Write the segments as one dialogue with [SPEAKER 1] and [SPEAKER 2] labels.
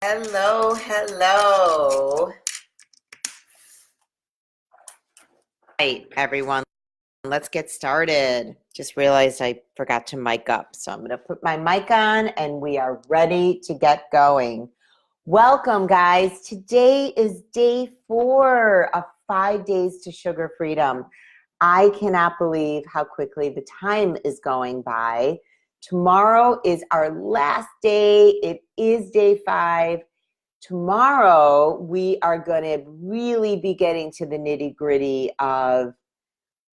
[SPEAKER 1] Hello, hello. Right, everyone, let's get started. Just realized I forgot to mic up, so I'm going to put my mic on and we are ready to get going. Welcome, guys. Today is day 4 of 5 days to sugar freedom. I cannot believe how quickly the time is going by. Tomorrow is our last day. It is day 5. Tomorrow, we are going to really be getting to the nitty-gritty of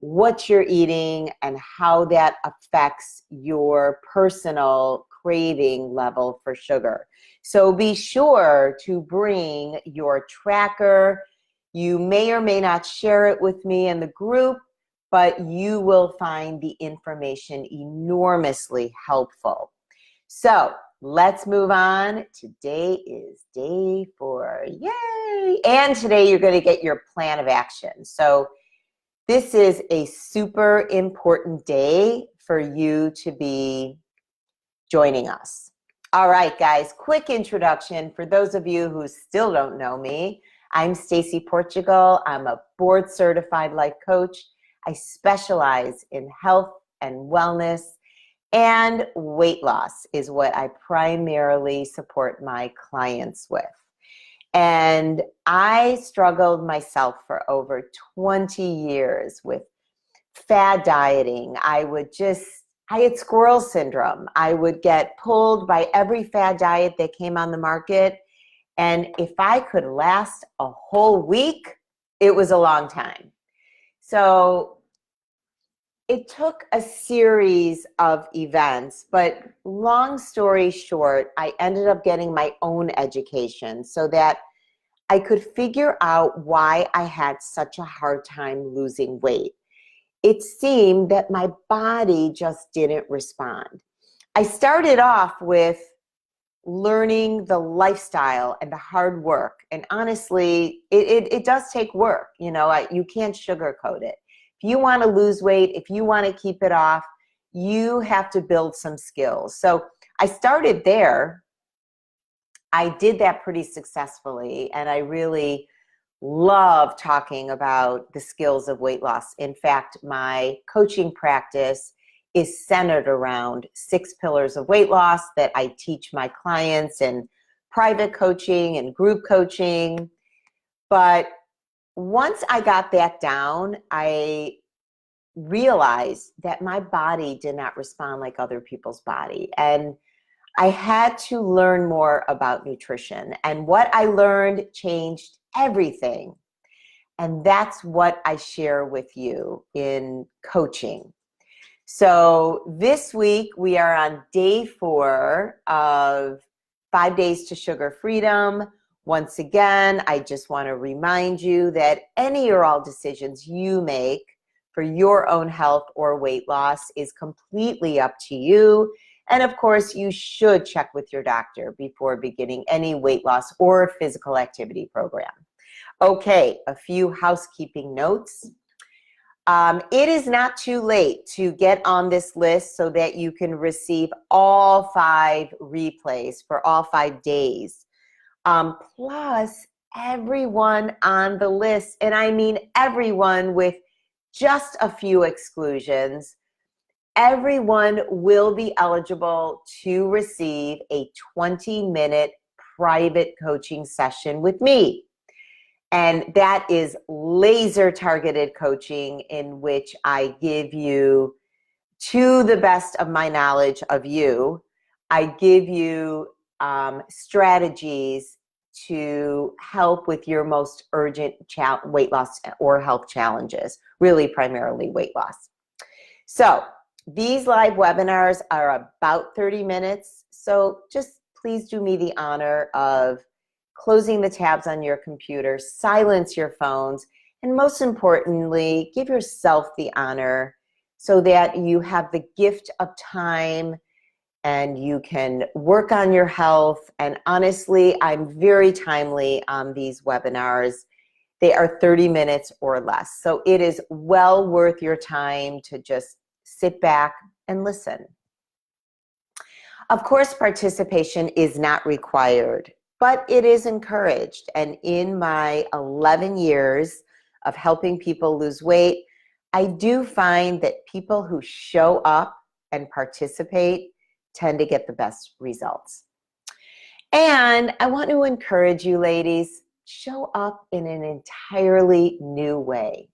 [SPEAKER 1] what you're eating and how that affects your personal craving level for sugar. So be sure to bring your tracker. You may or may not share it with me in the group, but you will find the information enormously helpful. So let's move on. Today is day 4. Yay! And today you're going to get your plan of action. So this is a super important day for you to be joining us. All right, guys, quick introduction. For those of you who still don't know me, I'm Stacy Portugal. I'm a board certified life coach. I specialize in health and wellness, and weight loss is what I primarily support my clients with. And I struggled myself for over 20 years with fad dieting. I had squirrel syndrome. I would get pulled by every fad diet that came on the market. And if I could last a whole week, it was a long time. So it took a series of events, but long story short, I ended up getting my own education so that I could figure out why I had such a hard time losing weight. It seemed that my body just didn't respond. I started off with learning the lifestyle and the hard work. And honestly, it does take work. You know, you can't sugarcoat it. If you want to lose weight, if you want to keep it off, you have to build some skills. So I started there. I did that pretty successfully, and I really love talking about the skills of weight loss. In fact, my coaching practice is centered around 6 pillars of weight loss that I teach my clients in private coaching and group coaching. But once I got that down, I realized that my body did not respond like other people's body. And I had to learn more about nutrition. And what I learned changed everything. And that's what I share with you in coaching. So this week we are on day 4 of 5 days to sugar freedom. Once again, I just want to remind you that any or all decisions you make for your own health or weight loss is completely up to you. And of course, you should check with your doctor before beginning any weight loss or physical activity program. Okay, a few housekeeping notes. It is not too late to get on this list so that you can receive all 5 replays for all 5 days. Plus, everyone on the list, and I mean everyone with just a few exclusions, everyone will be eligible to receive a 20-minute private coaching session with me. And that is laser targeted coaching in which I give you, to the best of my knowledge of you, I give you strategies to help with your most urgent weight loss or health challenges, really primarily weight loss. So these live webinars are about 30 minutes. So just please do me the honor of closing the tabs on your computer, silence your phones, and most importantly, give yourself the honor so that you have the gift of time and you can work on your health. And honestly, I'm very timely on these webinars. They are 30 minutes or less. So it is well worth your time to just sit back and listen. Of course, participation is not required, but it is encouraged. And in my 11 years of helping people lose weight, I do find that people who show up and participate tend to get the best results. And I want to encourage you ladies, show up in an entirely new way.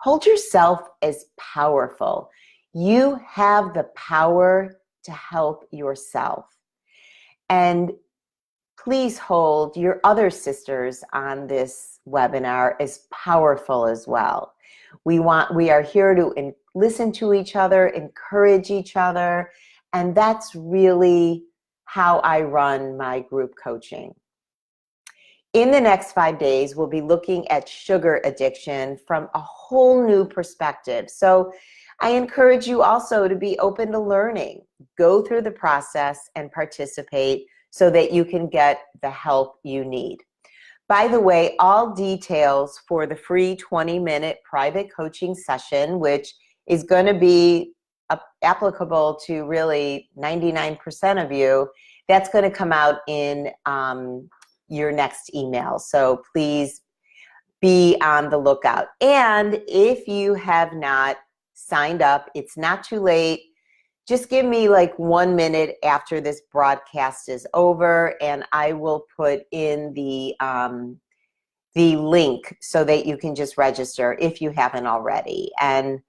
[SPEAKER 1] Hold yourself as powerful. You have the power to help yourself. And please hold your other sisters on this webinar as powerful as well. We are here to listen to each other, encourage each other, and that's really how I run my group coaching. In the next 5 days, we'll be looking at sugar addiction from a whole new perspective. So I encourage you also to be open to learning. Go through the process and participate so that you can get the help you need. By the way, all details for the free 20-minute private coaching session, which is going to be applicable to really 99% of you, that's going to come out in your next email. So please be on the lookout. And if you have not signed up, it's not too late. Just give me like 1 minute after this broadcast is over, and I will put in the link so that you can just register if you haven't already. And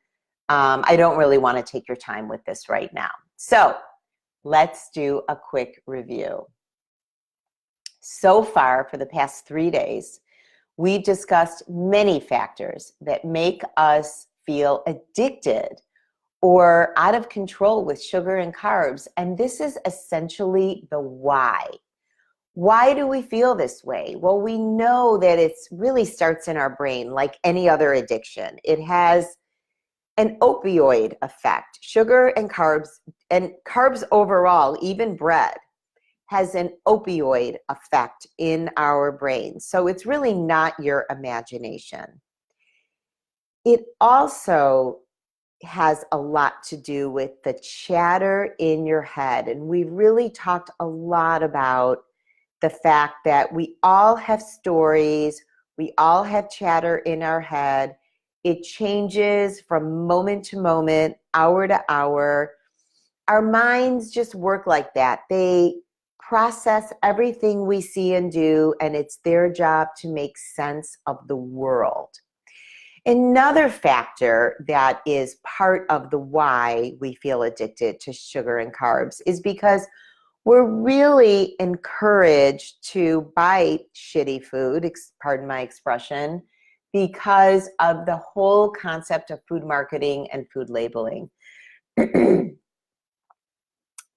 [SPEAKER 1] I don't really want to take your time with this right now. So let's do a quick review. So far, for the past 3 days, we discussed many factors that make us feel addicted or out of control with sugar and carbs. And this is essentially the why. Why do we feel this way? Well, we know that it really starts in our brain like any other addiction. It has an opioid effect. Sugar and carbs overall, even bread, has an opioid effect in our brains. So it's really not your imagination. It also has a lot to do with the chatter in your head. And we've really talked a lot about the fact that we all have stories, we all have chatter in our head. It changes from moment to moment, hour to hour. Our minds just work like that. They process everything we see and do, and it's their job to make sense of the world. Another factor that is part of the why we feel addicted to sugar and carbs is because we're really encouraged to buy shitty food, pardon my expression, because of the whole concept of food marketing and food labeling.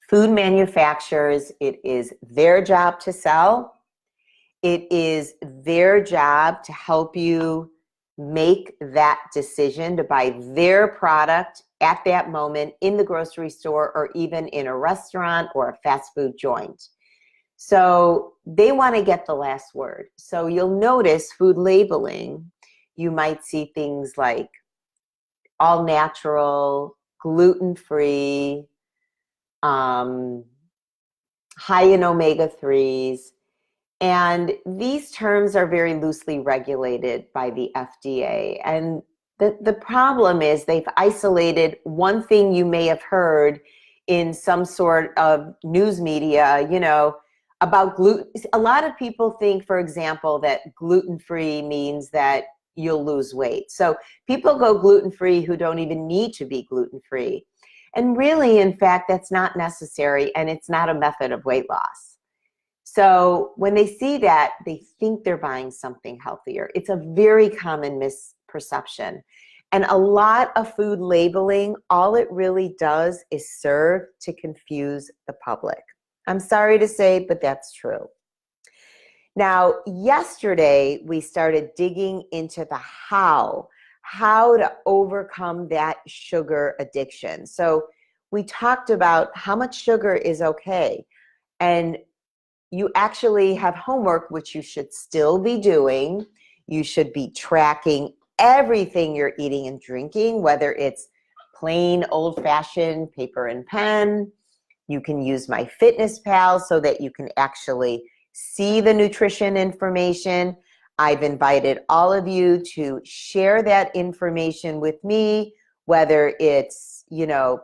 [SPEAKER 1] Food manufacturers, it is their job to sell. It is their job to help you make that decision to buy their product at that moment in the grocery store or even in a restaurant or a fast food joint. So they want to get the last word. So you'll notice food labeling, you might see things like all natural, gluten-free, high in omega-3s. And these terms are very loosely regulated by the FDA. And the problem is they've isolated one thing you may have heard in some sort of news media, you know, about gluten. A lot of people think, for example, that gluten-free means that you'll lose weight. So people go gluten-free who don't even need to be gluten-free. And really, in fact, that's not necessary, and it's not a method of weight loss. So when they see that, they think they're buying something healthier. It's a very common misperception. And a lot of food labeling, all it really does is serve to confuse the public. I'm sorry to say, but that's true. Now, yesterday, we started digging into the how to overcome that sugar addiction. So we talked about how much sugar is okay. And you actually have homework, which you should still be doing. You should be tracking everything you're eating and drinking, whether it's plain old-fashioned paper and pen. You can use MyFitnessPal so that you can actually see the nutrition information. I've invited all of you to share that information with me, whether it's,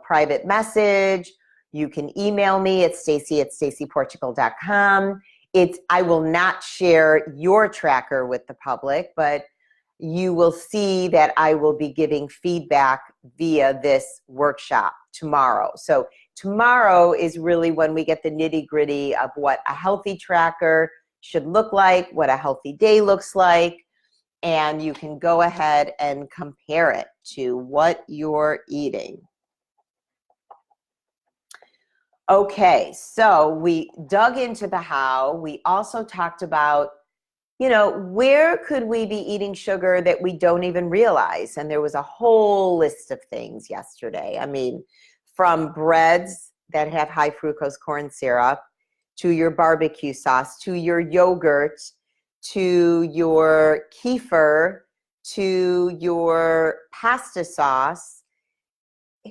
[SPEAKER 1] private message. You can email me at stacy@stacyportugal.com. I will not share your tracker with the public, but you will see that I will be giving feedback via this workshop tomorrow. So tomorrow is really when we get the nitty-gritty of what a healthy tracker should look like, what a healthy day looks like, and you can go ahead and compare it to what you're eating. Okay, so we dug into the how. We also talked about, where could we be eating sugar that we don't even realize? And there was a whole list of things yesterday. I mean, from breads that have high fructose corn syrup, to your barbecue sauce, to your yogurt, to your kefir, to your pasta sauce.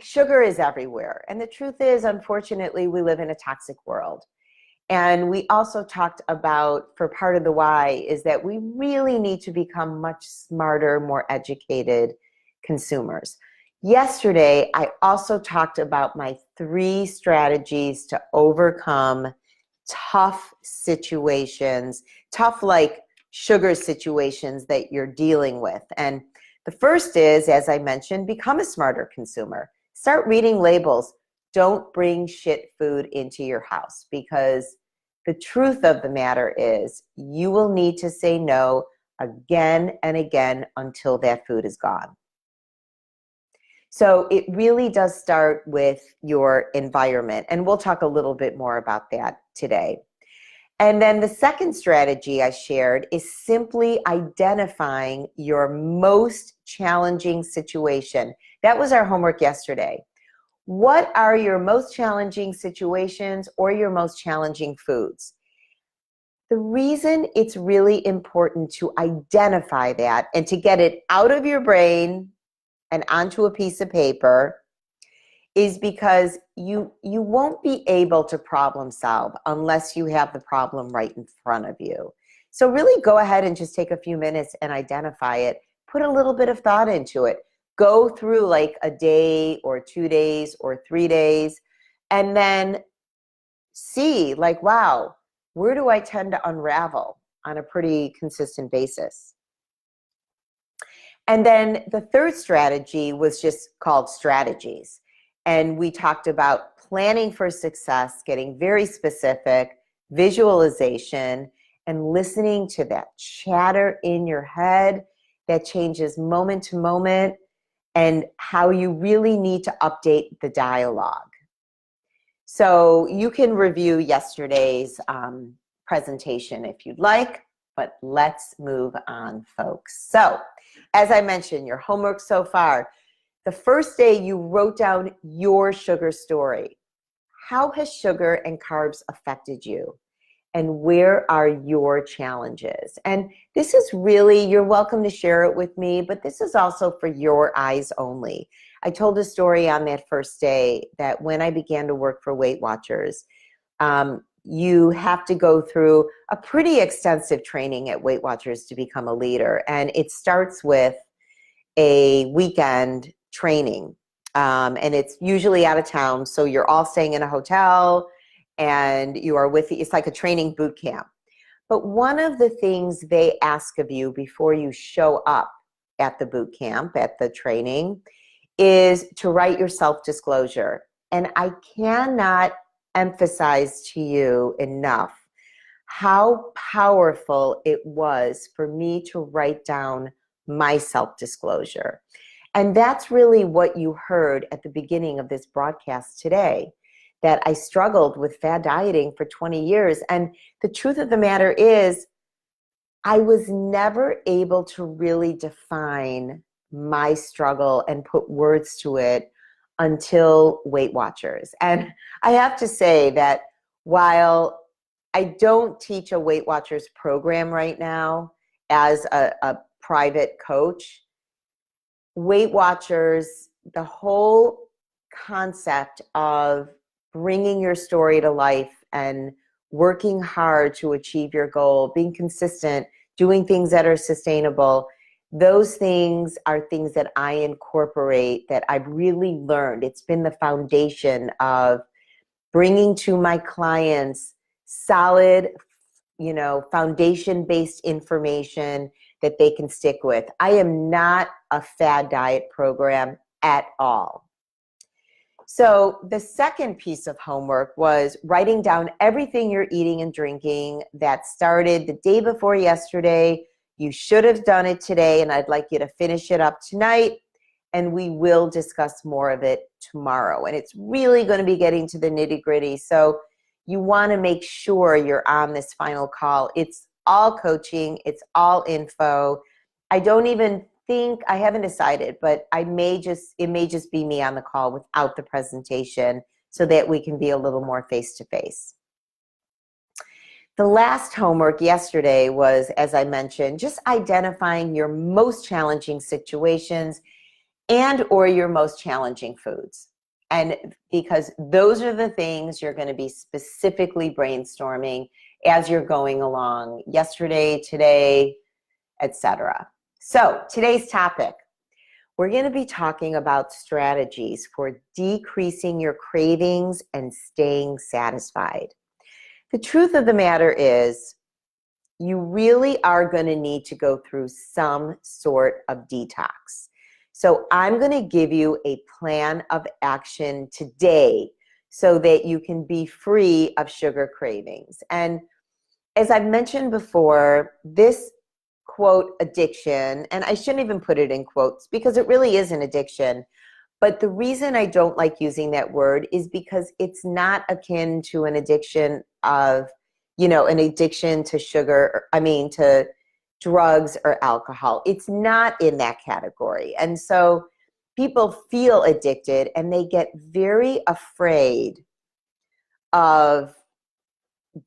[SPEAKER 1] Sugar is everywhere. And the truth is, unfortunately, we live in a toxic world. And we also talked about, for part of the why, is that we really need to become much smarter, more educated consumers. Yesterday, I also talked about my 3 strategies to overcome tough situations, tough like sugar situations that you're dealing with. And the first is, as I mentioned, become a smarter consumer. Start reading labels. Don't bring shit food into your house, because the truth of the matter is you will need to say no again and again until that food is gone. So it really does start with your environment, and we'll talk a little bit more about that today. And then the second strategy I shared is simply identifying your most challenging situation. That was our homework yesterday. What are your most challenging situations or your most challenging foods? The reason it's really important to identify that and to get it out of your brain and onto a piece of paper is because you won't be able to problem solve unless you have the problem right in front of you. So really go ahead and just take a few minutes and identify it. Put a little bit of thought into it. Go through like a day or 2 days or 3 days, and then see like, wow, where do I tend to unravel on a pretty consistent basis? And then the third strategy was just called strategies. And we talked about planning for success, getting very specific, visualization, and listening to that chatter in your head that changes moment to moment, and how you really need to update the dialogue. So you can review yesterday's presentation if you'd like, but let's move on, folks. So as I mentioned, your homework so far, the first day you wrote down your sugar story. How has sugar and carbs affected you? And where are your challenges? And this is really, you're welcome to share it with me, but this is also for your eyes only. I told a story on that first day that when I began to work for Weight Watchers, you have to go through a pretty extensive training at Weight Watchers to become a leader. And it starts with a weekend training. And it's usually out of town. So you're all staying in a hotel and you are with, it's like a training boot camp. But one of the things they ask of you before you show up at the boot camp, at the training, is to write your self-disclosure. And I cannot emphasize to you enough how powerful it was for me to write down my self-disclosure. And that's really what you heard at the beginning of this broadcast today, that I struggled with fad dieting for 20 years. And the truth of the matter is, I was never able to really define my struggle and put words to it until Weight Watchers. And I have to say that while I don't teach a Weight Watchers program right now as a private coach, Weight Watchers, the whole concept of bringing your story to life and working hard to achieve your goal, being consistent, doing things that are sustainable. Those things are things that I incorporate, that I've really learned. It's been the foundation of bringing to my clients solid, foundation-based information that they can stick with. I am not a fad diet program at all. So the second piece of homework was writing down everything you're eating and drinking that started the day before yesterday. You should have done it today, and I'd like you to finish it up tonight, and we will discuss more of it tomorrow. And it's really going to be getting to the nitty-gritty. So you want to make sure you're on this final call. It's all coaching. It's all info. I haven't decided, but it may just be me on the call without the presentation so that we can be a little more face-to-face. The last homework yesterday was, as I mentioned, just identifying your most challenging situations and or your most challenging foods. And because those are the things you're going to be specifically brainstorming as you're going along, yesterday, today, etc. So today's topic, we're going to be talking about strategies for decreasing your cravings and staying satisfied. The truth of the matter is, you really are going to need to go through some sort of detox. So I'm going to give you a plan of action today so that you can be free of sugar cravings. And as I've mentioned before, this quote addiction, and I shouldn't even put it in quotes because it really is an addiction, but the reason I don't like using that word is because it's not akin to an addiction of, an addiction to to drugs or alcohol. It's not in that category. And so people feel addicted and they get very afraid of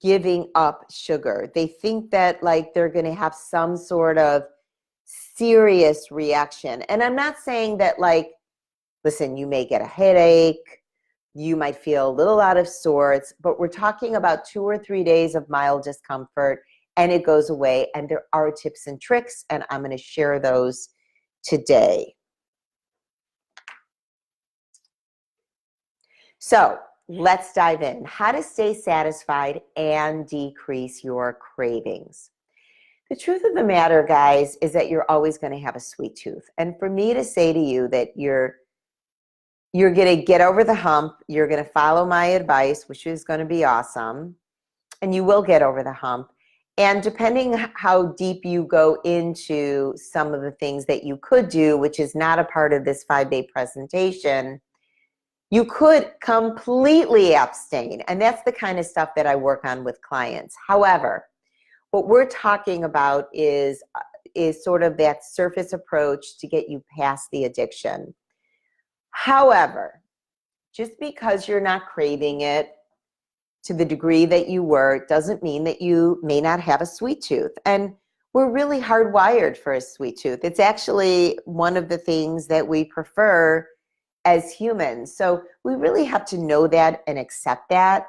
[SPEAKER 1] giving up sugar. They think that they're going to have some sort of serious reaction. And I'm not saying that listen, you may get a headache, you might feel a little out of sorts, but we're talking about 2 or 3 days of mild discomfort and it goes away. And there are tips and tricks, and I'm going to share those today. So let's dive in. How to stay satisfied and decrease your cravings. The truth of the matter, guys, is that you're always going to have a sweet tooth. And for me to say to you that you're going to get over the hump, you're going to follow my advice, which is going to be awesome, and you will get over the hump. And depending how deep you go into some of the things that you could do, which is not a part of this 5-day presentation, you could completely abstain. And that's the kind of stuff that I work on with clients. However, what we're talking about is sort of that surface approach to get you past the addiction. However, just because you're not craving it to the degree that you were doesn't mean that you may not have a sweet tooth. And we're really hardwired for a sweet tooth. It's actually one of the things that we prefer as humans. So we really have to know that and accept that.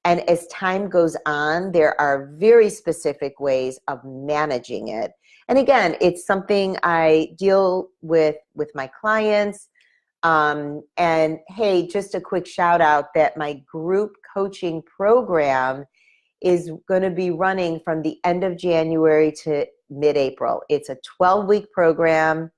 [SPEAKER 1] And as time goes on, there are very specific ways of managing it. And again, it's something I deal with my clients. And hey, just a quick shout out that my group coaching program is going to be running from the end of January to mid-April. It's a 12-week program.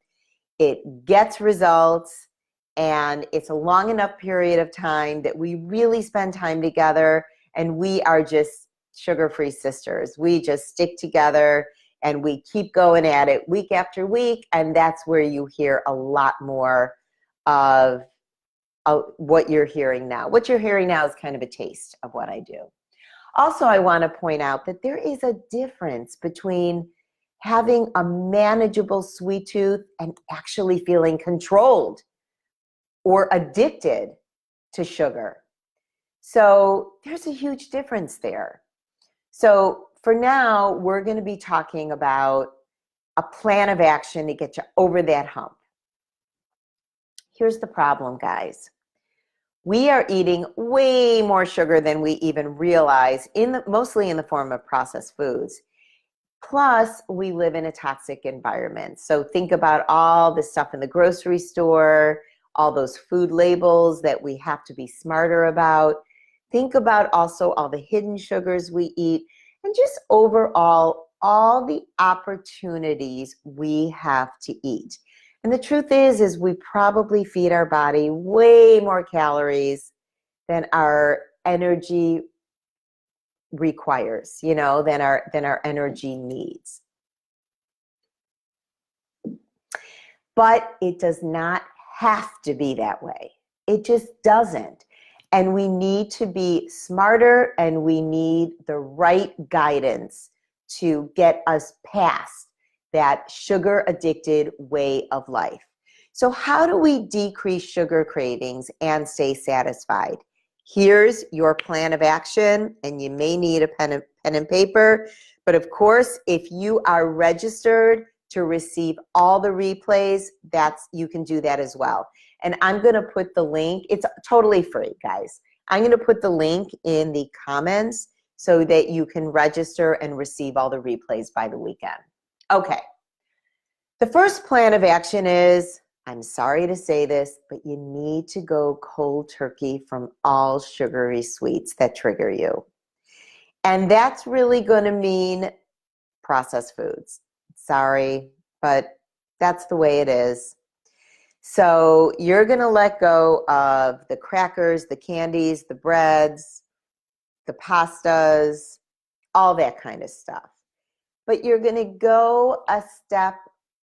[SPEAKER 1] It gets results. And it's a long enough period of time that we really spend time together, and we are just sugar-free sisters. We just stick together and we keep going at it week after week, and that's where you hear a lot more of what you're hearing now. What you're hearing now is kind of a taste of what I do. Also, I want to point out that there is a difference between having a manageable sweet tooth and actually feeling controlled or addicted to sugar. So there's a huge difference there. So for now, we're going to be talking about a plan of action to get you over that hump. Here's the problem, guys. We are eating way more sugar than we even realize, mostly in the form of processed foods. Plus, we live in a toxic environment. So think about all the stuff in the grocery store, all those food labels that we have to be smarter about. Think about also all the hidden sugars we eat, and just overall, all the opportunities we have to eat. And the truth is we probably feed our body way more calories than our energy requires, than our energy needs. But it does not have to be that way. It just doesn't. And we need to be smarter, and we need the right guidance to get us past that sugar addicted way of life. So how do we decrease sugar cravings and stay satisfied? Here's your plan of action, and you may need a pen and paper. But of course, if you are registered to receive all the replays, you can do that as well. And I'm going to put the link. It's totally free, guys. I'm going to put the link in the comments so that you can register and receive all the replays by the weekend. Okay. The first plan of action is, I'm sorry to say this, but you need to go cold turkey from all sugary sweets that trigger you. And that's really going to mean processed foods. Sorry, but that's the way it is. So you're going to let go of the crackers, the candies, the breads, the pastas, all that kind of stuff. But you're going to go a step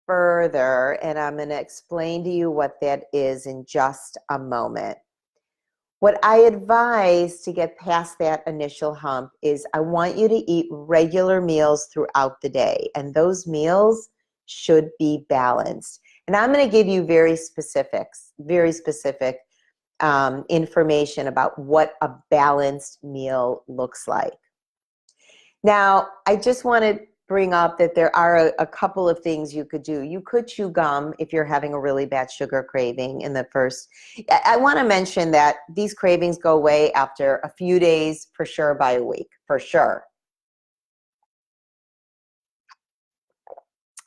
[SPEAKER 1] further, and I'm going to explain to you what that is in just a moment. What I advise to get past that initial hump is I want you to eat regular meals throughout the day, and those meals should be balanced. And I'm going to give you very specific information about what a balanced meal looks like. Now, I just want to bring up that there are a couple of things you could do. You could chew gum if you're having a really bad sugar craving in the first. I want to mention that these cravings go away after a few days, for sure by a week, for sure.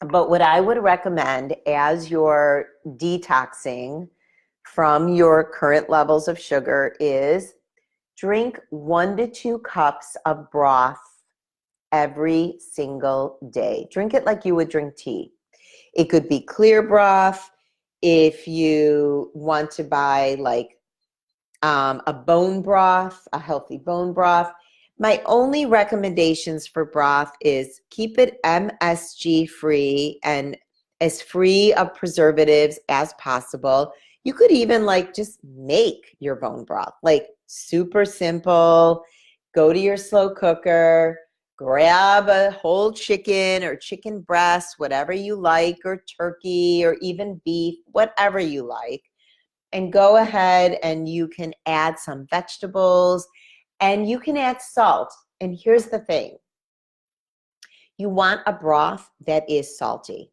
[SPEAKER 1] But what I would recommend as you're detoxing from your current levels of sugar is drink 1 to 2 cups of broth every single day. Drink it like you would drink tea. It could be clear broth. If you want to buy like a bone broth, a healthy bone broth. My only recommendations for broth is keep it MSG free and as free of preservatives as possible. You could even like just make your bone broth, like super simple. Go to your slow cooker, grab a whole chicken or chicken breast, whatever you like, or turkey or even beef, whatever you like. And go ahead and you can add some vegetables and you can add salt. And here's the thing. You want a broth that is salty.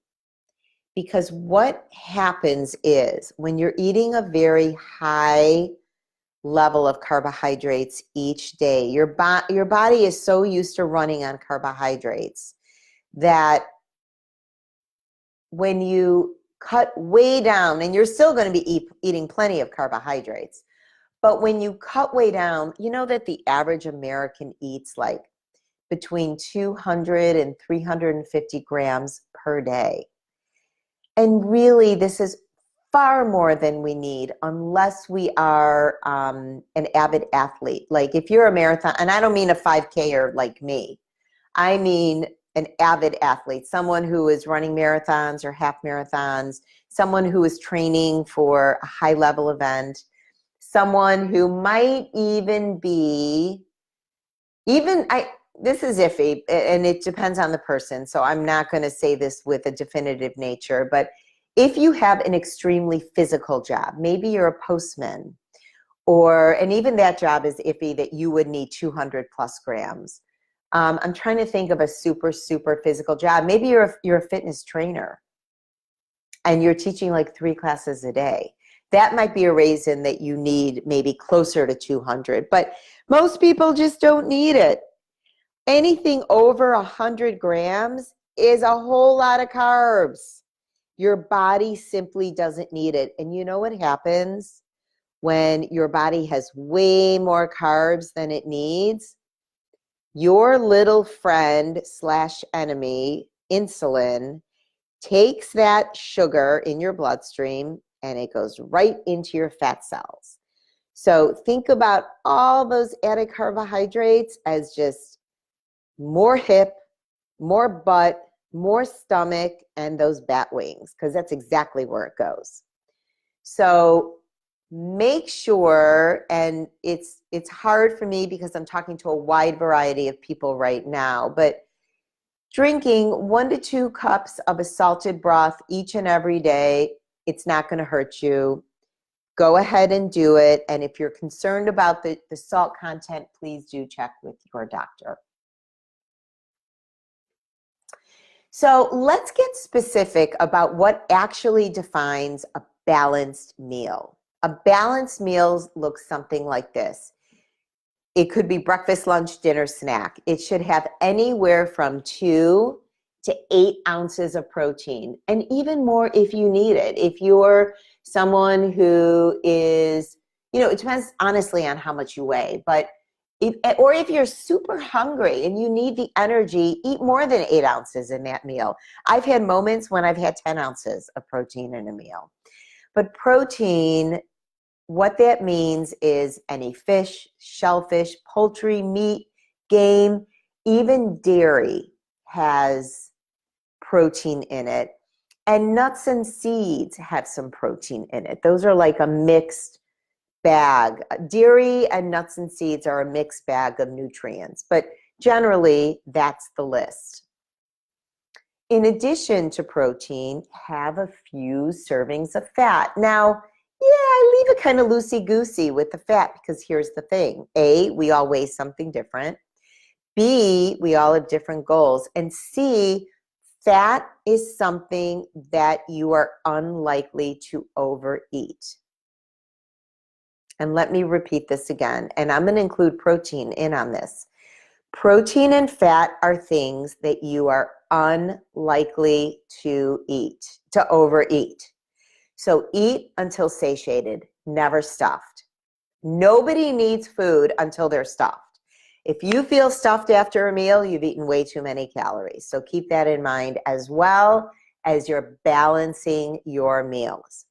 [SPEAKER 1] Because what happens is when you're eating a very high level of carbohydrates each day, your body is so used to running on carbohydrates that when you cut way down, and you're still going to be eating plenty of carbohydrates, but when you cut way down, you know that the average American eats like between 200 and 350 grams per day. And really, this is far more than we need unless we are an avid athlete. Like if you're a marathon, and I don't mean a 5K-er like me, I mean an avid athlete, someone who is running marathons or half marathons, someone who is training for a high level event, someone who might even be, this is iffy and it depends on the person, so I'm not going to say this with a definitive nature, but if you have an extremely physical job, maybe you're a postman, and even that job is iffy that you would need 200 plus grams. I'm trying to think of a super, super physical job. Maybe you're a fitness trainer and you're teaching like 3 classes a day. that might be a raisin that you need maybe closer to 200, but most people just don't need it. Anything over 100 grams is a whole lot of carbs. Your body simply doesn't need it. And you know what happens when your body has way more carbs than it needs? Your little friend slash enemy, insulin, takes that sugar in your bloodstream and it goes right into your fat cells. So think about all those added carbohydrates as just more hip, more butt, more stomach, and those bat wings, because that's exactly where it goes. So make sure, and it's hard for me because I'm talking to a wide variety of people right now, but drinking 1 to 2 cups of a salted broth each and every day, it's not going to hurt you. Go ahead and do it. And if you're concerned about the salt content, please do check with your doctor. So let's get specific about what actually defines a balanced meal. A balanced meal looks something like this. It could be breakfast, lunch, dinner, snack. It should have anywhere from 2 to 8 ounces of protein, and even more if you need it. If you're someone who is, it depends honestly on how much you weigh, but if you're super hungry and you need the energy, eat more than 8 ounces in that meal. I've had moments when I've had 10 ounces of protein in a meal. But protein, what that means is any fish, shellfish, poultry, meat, game, even dairy has protein in it. And nuts and seeds have some protein in it. Those are like a mixed bag. Dairy and nuts and seeds are a mixed bag of nutrients, but generally that's the list. In addition to protein, have a few servings of fat. Now, I leave it kind of loosey-goosey with the fat because here's the thing. A, we all weigh something different. B, we all have different goals. And C, fat is something that you are unlikely to overeat. And let me repeat this again, and I'm going to include protein in on this. Protein and fat are things that you are unlikely to overeat. So eat until satiated, never stuffed. Nobody needs food until they're stuffed. If you feel stuffed after a meal, you've eaten way too many calories. So keep that in mind as well as you're balancing your meals.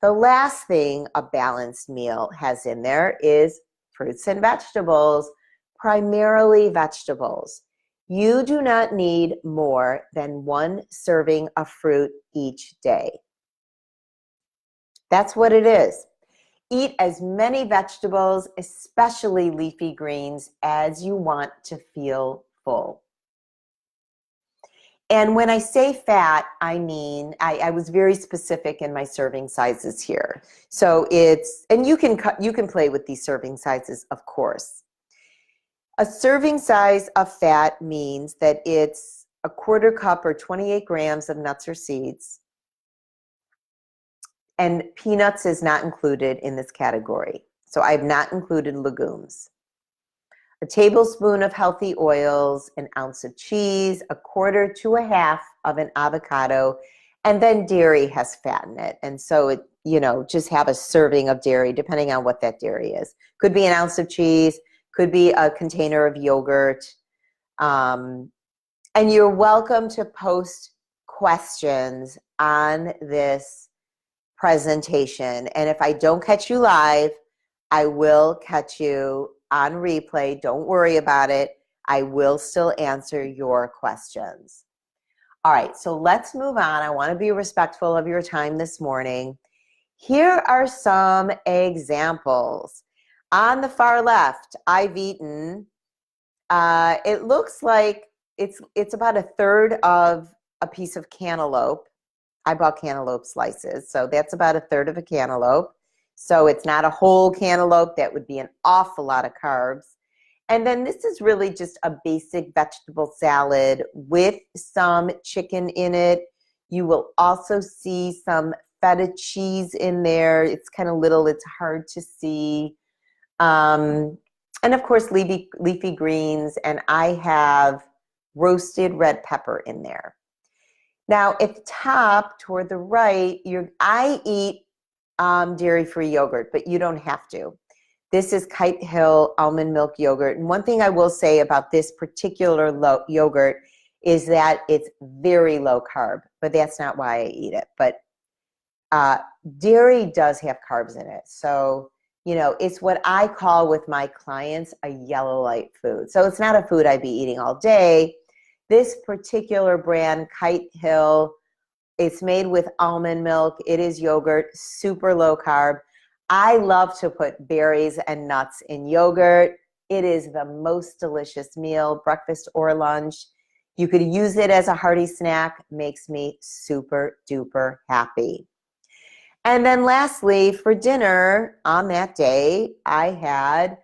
[SPEAKER 1] The last thing a balanced meal has in there is fruits and vegetables, primarily vegetables. You do not need more than 1 serving of fruit each day. That's what it is. Eat as many vegetables, especially leafy greens, as you want to feel full. And when I say fat, I mean, I was very specific in my serving sizes here. So and you can play with these serving sizes, of course. A serving size of fat means that it's a 1/4 cup or 28 grams of nuts or seeds. And peanuts is not included in this category. So I have not included legumes. A tablespoon of healthy oils, 1 ounce of cheese, 1/4 to 1/2 of an avocado, and then dairy has fat in it. And so just have a serving of dairy depending on what that dairy is. Could be 1 ounce of cheese, could be a container of yogurt. And you're welcome to post questions on this presentation. And if I don't catch you live, I will catch you on replay. Don't worry about it. I will still answer your questions. All right, so let's move on. I want to be respectful of your time this morning. Here are some examples. On the far left, I've eaten, it looks like it's about 1/3 of a piece of cantaloupe. I bought cantaloupe slices, so that's about 1/3 of a cantaloupe. So it's not a whole cantaloupe. That would be an awful lot of carbs. And then this is really just a basic vegetable salad with some chicken in it. You will also see some feta cheese in there. It's kind of little, it's hard to see. And of course, leafy greens, and I have roasted red pepper in there. Now, at the top, toward the right, I eat dairy-free yogurt, but you don't have to. This is Kite Hill almond milk yogurt. And one thing I will say about this particular yogurt is that it's very low carb, but that's not why I eat it. But dairy does have carbs in it. So, you know, it's what I call with my clients a yellow light food. So it's not a food I'd be eating all day. This particular brand, Kite Hill, it's made with almond milk. It is yogurt, super low carb. I love to put berries and nuts in yogurt. It is the most delicious meal, breakfast or lunch. You could use it as a hearty snack. Makes me super duper happy. And then lastly, for dinner on that day, I had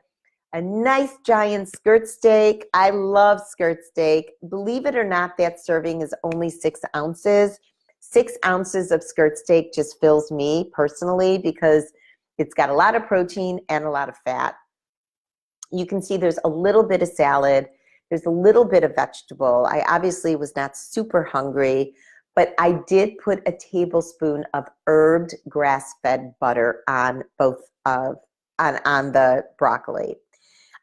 [SPEAKER 1] a nice giant skirt steak. I love skirt steak. Believe it or not, that serving is only 6 ounces. 6 ounces of skirt steak just fills me personally because it's got a lot of protein and a lot of fat. You can see there's a little bit of salad. There's a little bit of vegetable. I obviously was not super hungry, but I did put a tablespoon of herbed grass-fed butter on on the broccoli.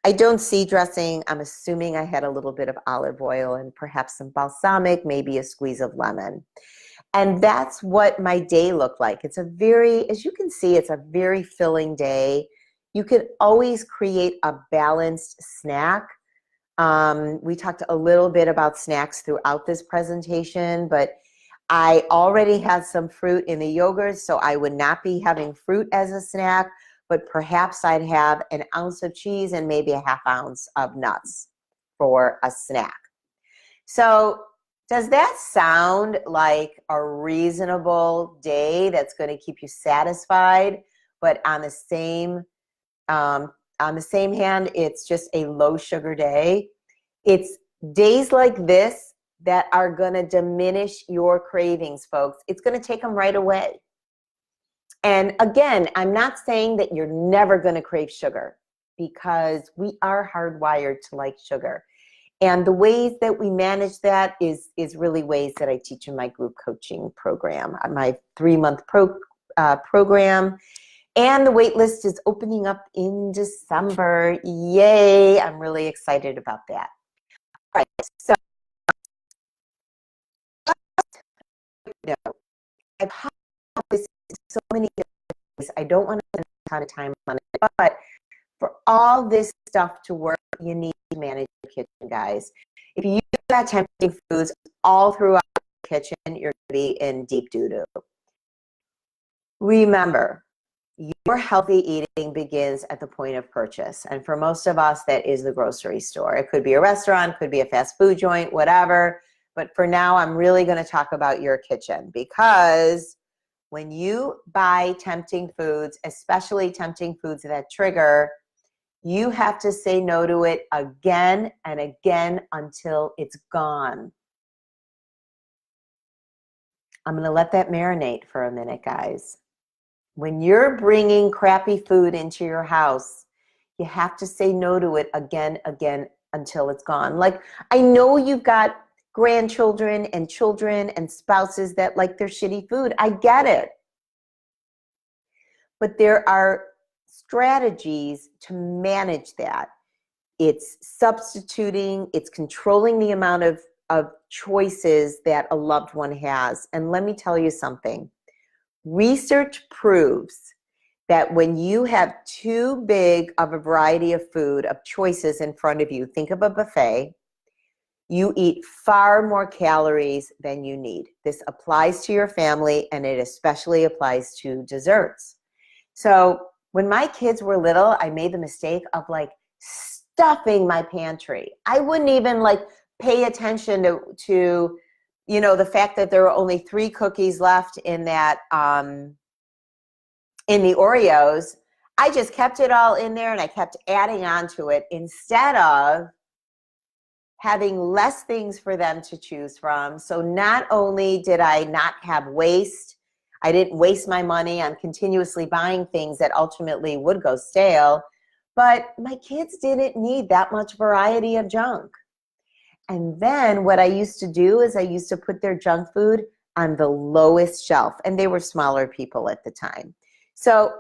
[SPEAKER 1] I don't see dressing. I'm assuming I had a little bit of olive oil and perhaps some balsamic, maybe a squeeze of lemon. And that's what my day looked like. It's a very, as you can see, it's a very filling day. You can always create a balanced snack. We talked a little bit about snacks throughout this presentation, but I already had some fruit in the yogurt, so I would not be having fruit as a snack, but perhaps I'd have an ounce of cheese and maybe a half ounce of nuts for a snack. So does that sound like a reasonable day that's going to keep you satisfied, but on the same hand, it's just a low sugar day? It's days like this that are going to diminish your cravings, folks. It's going to take them right away. And again, I'm not saying that you're never going to crave sugar, because we are hardwired to like sugar. And the ways that we manage that is really ways that I teach in my group coaching program, my 3-month program. And the wait list is opening up in December. Yay, I'm really excited about that. All right, so I've talked about this in so many different ways. I don't want to spend a ton of time on it, but for all this stuff to work, you need to manage your kitchen, guys. If you got tempting foods all throughout the kitchen, you're going to be in deep doo-doo. Remember, your healthy eating begins at the point of purchase. And for most of us, that is the grocery store. It could be a restaurant, could be a fast food joint, whatever. But for now, I'm really going to talk about your kitchen, because when you buy tempting foods, especially tempting foods that trigger, you have to say no to it again and again until it's gone. I'm going to let that marinate for a minute, guys. When you're bringing crappy food into your house, you have to say no to it again until it's gone. Like, I know you've got grandchildren and children and spouses that like their shitty food. I get it. But there are strategies to manage that. It's substituting, it's controlling the amount of choices that a loved one has. And let me tell you something. Research proves that when you have too big of a variety of food, of choices in front of you, think of a buffet, you eat far more calories than you need. This applies to your family, and it especially applies to desserts. So when my kids were little, I made the mistake of like stuffing my pantry. I wouldn't even like pay attention to you know, the fact that there were only 3 cookies left in that, in the Oreos. I just kept it all in there and I kept adding on to it instead of having less things for them to choose from. So not only did I not have waste, I didn't waste my money on continuously buying things that ultimately would go stale. But my kids didn't need that much variety of junk. And then what I used to do is I used to put their junk food on the lowest shelf. And they were smaller people at the time. So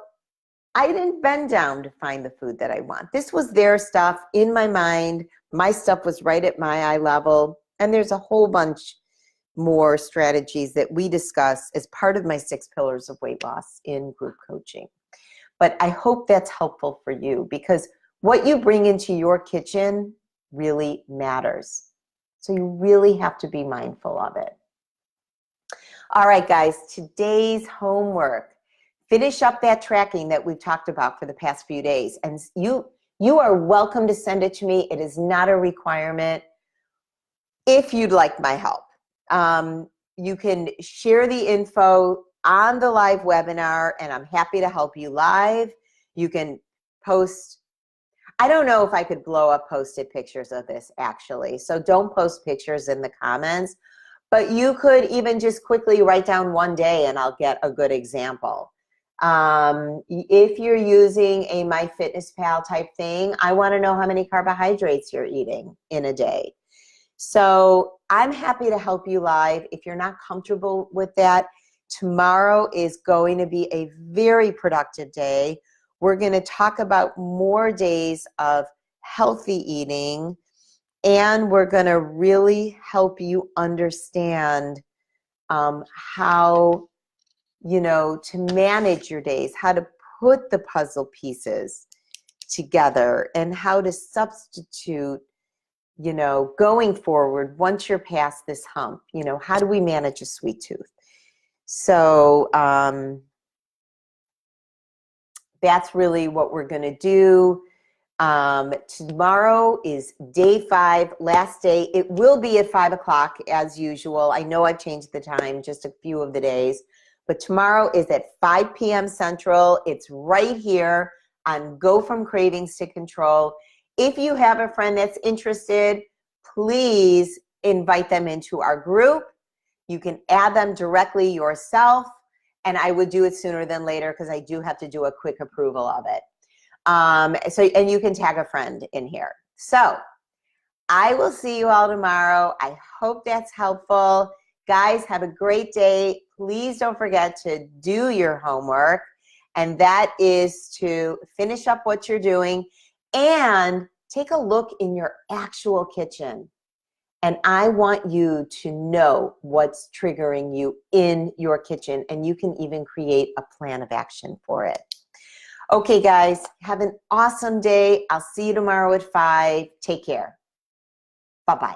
[SPEAKER 1] I didn't bend down to find the food that I want. This was their stuff in my mind. My stuff was right at my eye level. And there's a whole bunch more strategies that we discuss as part of my 6 pillars of weight loss in group coaching. But I hope that's helpful for you, because what you bring into your kitchen really matters. So you really have to be mindful of it. All right, guys, today's homework. Finish up that tracking that we've talked about for the past few days. And you are welcome to send it to me. It is not a requirement. If you'd like my help, you can share the info on the live webinar, and I'm happy to help you live. You can post. I don't know if I could blow up posted pictures of this, actually. So don't post pictures in the comments. But you could even just quickly write down one day, and I'll get a good example. If you're using a MyFitnessPal type thing, I want to know how many carbohydrates you're eating in a day. So I'm happy to help you live. If you're not comfortable with that, tomorrow is going to be a very productive day. We're going to talk about more days of healthy eating, and we're going to really help you understand how, to manage your days, how to put the puzzle pieces together, and how to substitute, going forward once you're past this hump. How do we manage a sweet tooth? So that's really what we're going to do. Tomorrow is day 5, last day. It will be at 5 o'clock as usual. I know I've changed the time just a few of the days, but tomorrow is at 5 p.m. Central. It's right here on Go From Cravings to Control. If you have a friend that's interested, please invite them into our group. You can add them directly yourself, and I would do it sooner than later because I do have to do a quick approval of it. And you can tag a friend in here. So I will see you all tomorrow. I hope that's helpful. Guys, have a great day. Please don't forget to do your homework, and that is to finish up what you're doing and take a look in your actual kitchen. And I want you to know what's triggering you in your kitchen, and you can even create a plan of action for it. Okay, guys, have an awesome day. I'll see you tomorrow at 5. Take care. Bye-bye.